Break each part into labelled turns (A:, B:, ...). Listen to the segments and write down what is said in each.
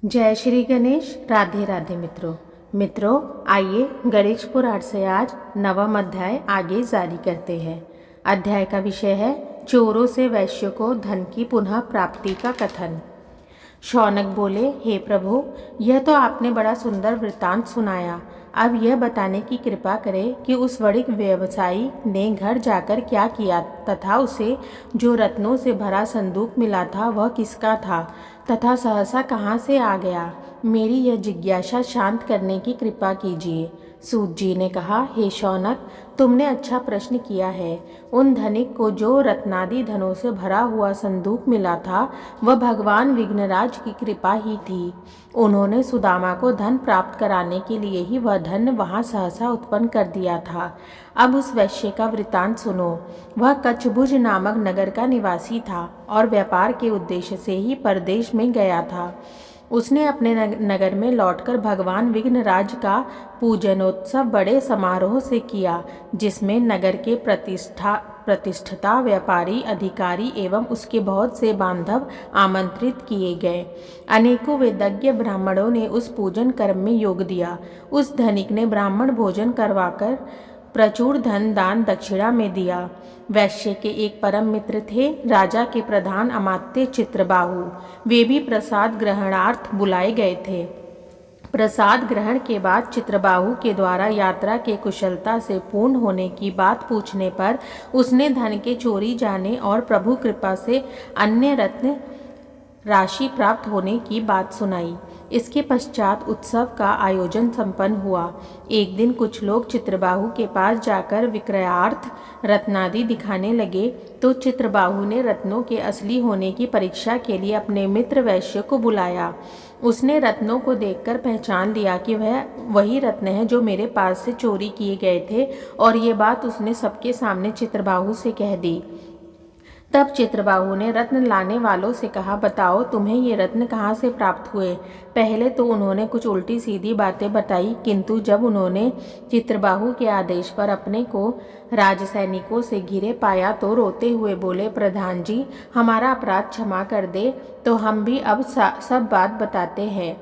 A: जय श्री गणेश। राधे राधे मित्रों आइए गणेश पुराण से आज नवम अध्याय आगे जारी करते हैं। अध्याय का विषय है चोरों से वैश्य को धन की पुनः प्राप्ति का कथन। शौनक बोले, हे प्रभु, यह तो आपने बड़ा सुंदर वृत्तांत सुनाया। अब यह बताने की कृपा करें कि उस वणिक व्यवसायी ने घर जाकर क्या किया तथा उसे जो रत्नों से भरा संदूक मिला था वह किसका था तथा सहसा कहाँ से आ गया। मेरी यह जिज्ञासा शांत करने की कृपा कीजिए। सूत जी ने कहा, हे शौनक, तुमने अच्छा प्रश्न किया है। उन धनिक को जो रत्नादि धनों से भरा हुआ संदूक मिला था वह भगवान विघ्नराज की कृपा ही थी। उन्होंने सुदामा को धन प्राप्त कराने के लिए ही वह धन वहां सहसा उत्पन्न कर दिया था। अब उस वैश्य का वृत्तांत सुनो। वह कच्छभुज नामक नगर का निवासी था और व्यापार के उद्देश्य से ही परदेश में गया था। उसने अपने नगर में लौटकर भगवान विघ्नराज का पूजनोत्सव बड़े समारोह से किया, जिसमें नगर के प्रतिष्ठिता व्यापारी, अधिकारी एवं उसके बहुत से बांधव आमंत्रित किए गए। अनेकों वेदज्ञ ब्राह्मणों ने उस पूजन कर्म में योग दिया। उस धनिक ने ब्राह्मण भोजन करवाकर प्रचुर धन दान दक्षिणा में दिया। वैश्य के एक परम मित्र थे, राजा के प्रधान अमात्य चित्रबाहु। वे भी प्रसाद ग्रहणार्थ बुलाए गए थे। प्रसाद ग्रहण के बाद चित्रबाहु के द्वारा यात्रा के कुशलता से पूर्ण होने की बात पूछने पर उसने धन के चोरी जाने और प्रभु कृपा से अन्य रत्न राशि प्राप्त होने की बात सुनाई। इसके पश्चात उत्सव का आयोजन संपन्न हुआ। एक दिन कुछ लोग चित्रबाहु के पास जाकर विक्रयार्थ रत्नादि दिखाने लगे, तो चित्रबाहु ने रत्नों के असली होने की परीक्षा के लिए अपने मित्र वैश्य को बुलाया। उसने रत्नों को देखकर पहचान लिया कि वह वही रत्न है जो मेरे पास से चोरी किए गए थे, और ये बात उसने सबके सामने चित्रबाहु से कह दी। तब चित्रबाहु ने रत्न लाने वालों से कहा, बताओ तुम्हें ये रत्न कहाँ से प्राप्त हुए। पहले तो उन्होंने कुछ उल्टी सीधी बातें बताई, किंतु जब उन्होंने चित्रबाहु के आदेश पर अपने को राजसैनिकों से घिरे पाया तो रोते हुए बोले, प्रधान जी, हमारा अपराध क्षमा कर दे, तो हम भी अब सब बात बताते हैं।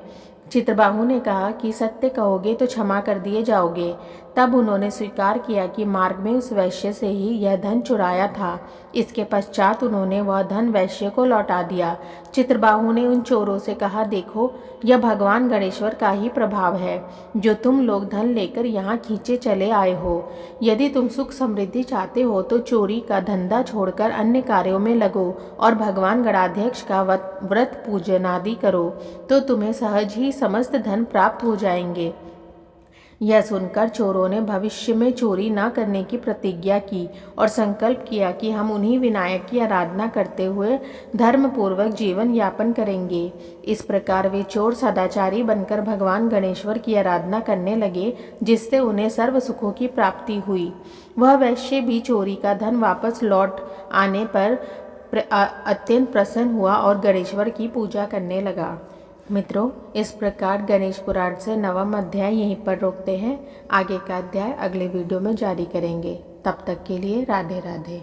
A: चित्रबाहु ने कहा कि सत्य कहोगे तो क्षमा कर दिए जाओगे। तब उन्होंने स्वीकार किया कि मार्ग में उस वैश्य से ही यह धन चुराया था। इसके पश्चात उन्होंने वह धन वैश्य को लौटा दिया। चित्रबाहु ने उन चोरों से कहा, देखो, यह भगवान गणेश्वर का ही प्रभाव है जो तुम लोग धन लेकर यहाँ खींचे चले आए हो। यदि तुम सुख समृद्धि चाहते हो तो चोरी का धंधा छोड़कर अन्य कार्यों में लगो और भगवान गणाध्यक्ष का व्रत पूजन आदि करो, तो तुम्हें सहज ही समस्त धन प्राप्त हो जाएंगे। यह सुनकर चोरों ने भविष्य में चोरी न करने की प्रतिज्ञा की और संकल्प किया कि हम उन्हीं विनायक की आराधना करते हुए धर्मपूर्वक जीवन यापन करेंगे। इस प्रकार वे चोर सदाचारी बनकर भगवान गणेश्वर की आराधना करने लगे, जिससे उन्हें सर्व सुखों की प्राप्ति हुई। वह वैश्य भी चोरी का धन वापस लौट आने पर अत्यंत प्रसन्न हुआ और गणेश्वर की पूजा करने लगा। मित्रों, इस प्रकार गणेश पुराण से नवम अध्याय यहीं पर रोकते हैं। आगे का अध्याय अगले वीडियो में जारी करेंगे। तब तक के लिए राधे राधे।